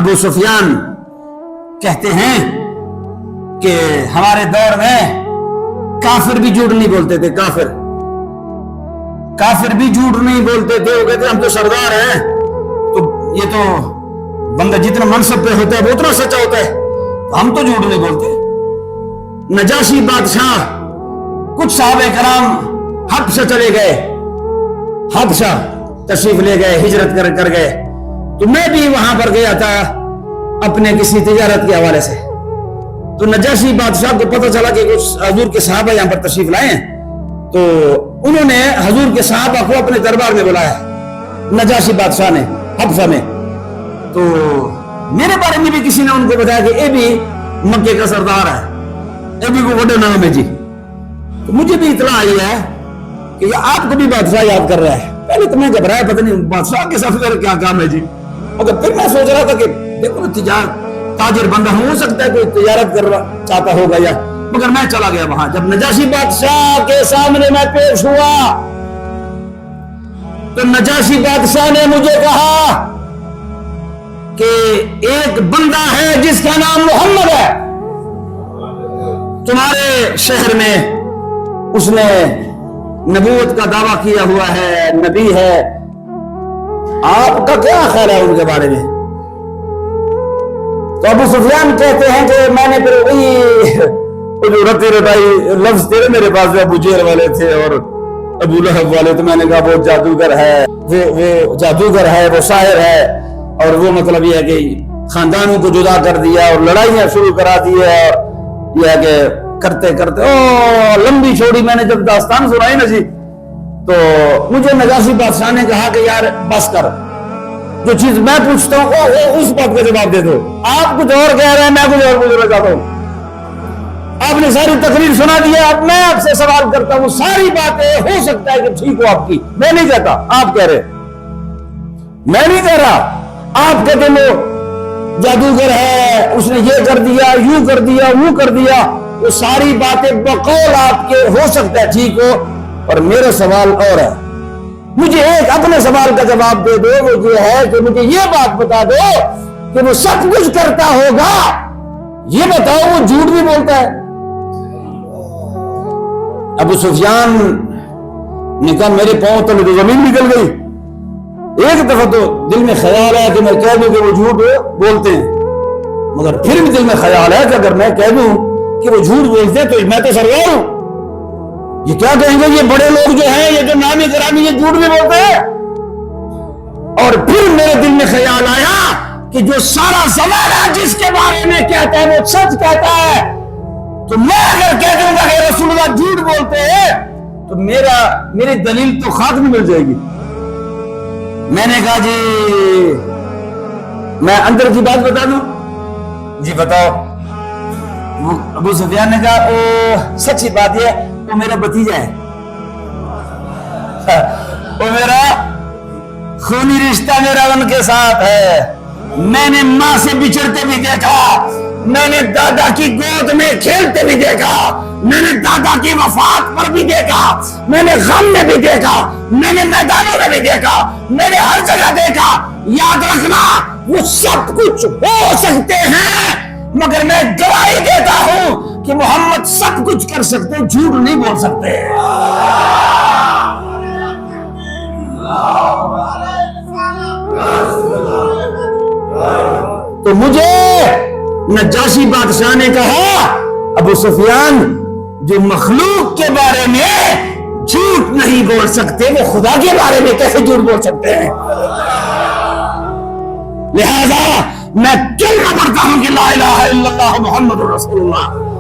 ابو سفیان کہتے ہیں کہ ہمارے دور میں کافر بھی جھوٹ نہیں بولتے تھے، کافر بھی جھوٹ نہیں بولتے تھے، وہ کہتے ہیں ہم تو سردار ہیں، تو یہ تو بندہ جتنا منصب پہ ہوتا ہے وہ اتنا سچا ہوتا ہے، تو ہم تو جھوٹ نہیں بولتے۔ نجاشی بادشاہ کچھ صحابہ کرام حبشہ چلے گئے، حبشہ تشریف لے گئے، ہجرت کر گئے، تو میں بھی وہاں پر گیا تھا اپنے کسی تجارت کے حوالے سے۔ تو نجاشی بادشاہ کو پتہ چلا کہ کچھ حضور کے صحابہ یہاں پر تشریف لائے ہیں، تو انہوں نے حضور کے صحابہ کو اپنے دربار میں بلایا، نجاشی بادشاہ نے حبشہ میں۔ تو میرے بارے میں بھی کسی نے ان کو بتایا کہ یہ بھی مکے کا سردار ہے، یہ بھی کو بڑے نام ہے جی۔ تو مجھے بھی اطلاع آئی ہے کہ یہ آپ کو بھی بادشاہ یاد کر رہا ہے۔ پہلے تو میں گھبرایا، پتہ نہیں بادشاہ کے ساتھ کیا کام ہے جی، مگر پھر میں سوچ رہا تھا کہ دیکھو تاجر بندہ ہو سکتا ہے کوئی تجارت کرنا چاہتا ہوگا یا، مگر میں چلا گیا وہاں۔ جب نجاشی بادشاہ کے سامنے میں پیش ہوا تو نجاشی بادشاہ نے مجھے کہا کہ ایک بندہ ہے جس کا نام محمد ہے، تمہارے شہر میں اس نے نبوت کا دعویٰ کیا ہوا ہے، نبی ہے، آپ کا کیا خیال ہے ان کے بارے میں؟ تو ابو سفیان کہتے ہیں کہ میں نے پھر وہی رتی رٹائی لفظ تیرے میرے پاس ابو جہل والے تھے اور ابو لہب والے، تو میں نے کہا وہ جادوگر ہے، وہ جادوگر ہے، وہ ساحر ہے، اور وہ مطلب یہ ہے کہ خاندانوں کو جدا کر دیا اور لڑائیاں شروع کرا دی ہے، اور یہ ہے کہ کرتے کرتے لمبی چھوڑی میں نے جب داستان سنائی نا جی، تو مجھے نجاشی بادشاہ نے کہا کہ یار بس کر، جو چیز میں پوچھتا ہوں وہ اس بات کا جواب دے دو، آپ کچھ اور کہہ رہے ہیں، میں کچھ اور پوچھنا چاہتا ہوں۔ آپ نے ساری تقریر سنا دی ہے، اب میں آپ سے سوال کرتا ہوں، ساری باتیں ہو سکتا ہے کہ ٹھیک ہو آپ کی، میں نہیں کہتا، آپ کہہ رہے، میں نہیں کہہ رہا، آپ کہتے وہ جادوگر ہے، اس نے یہ کر دیا، یوں کر دیا، وہ کر دیا، وہ ساری باتیں بقول آپ کے ہو سکتا ہے ٹھیک ہو، اور میرا سوال اور ہے، مجھے ایک اپنے سوال کا جواب دے دو، وہ یہ ہے کہ مجھے یہ بات بتا دو کہ وہ سب کچھ کرتا ہوگا، یہ بتاؤ وہ جھوٹ بھی بولتا ہے؟ ابو سفیان نے کہا میرے پاؤں تلے تو زمین نکل گئی، ایک دفعہ تو دل میں خیال ہے کہ میں کہہ دوں کہ وہ جھوٹ بولتے ہیں، مگر پھر بھی دل میں خیال ہے کہ اگر میں کہہ دوں کہ وہ جھوٹ بولتے ہیں تو میں تو سرگار ہوں، یہ کیا کہیں گے یہ بڑے لوگ جو ہیں، یہ جو نامی گرامی، یہ جھوٹ بھی بولتے ہیں۔ اور پھر میرے دل میں خیال آیا کہ جو سارا زمانہ جس کے بارے میں کہتا ہے وہ سچ کہتا ہے، تو میں اگر کہہ دوں گا کہ رسول اللہ جھوٹ بولتے ہیں تو میری دلیل تو ختم مل جائے گی۔ میں نے کہا جی میں اندر کی بات بتا دوں؟ جی بتاؤ۔ ابو سفیان نے کہا سچی بات یہ وہ میرا بھتیجا ہے، وہ میرا خونی رشتہ میرا ان کے ساتھ ہے، میں نے ماں سے بچھڑتے بھی دیکھا، میں نے دادا کی گود میں کھیلتے بھی دیکھا، میں نے دادا کی وفات پر بھی دیکھا، میں نے غم میں بھی دیکھا، میں نے میدانوں میں بھی دیکھا، میں نے ہر جگہ دیکھا۔ یاد رکھنا وہ سب کچھ ہو سکتے ہیں، مگر میں گواہی دیتا ہوں کہ محمد سب کچھ کر سکتے، جھوٹ نہیں بول سکتے۔ تو مجھے نجاشی بادشاہ نے کہا ابو سفیان جو مخلوق کے بارے میں جھوٹ نہیں بول سکتے وہ خدا کے بارے میں کیسے جھوٹ بول سکتے ہیں؟ لہذا میں کلمہ پڑھتا ہوں کہ لا الہ الا اللہ محمد رسول اللہ۔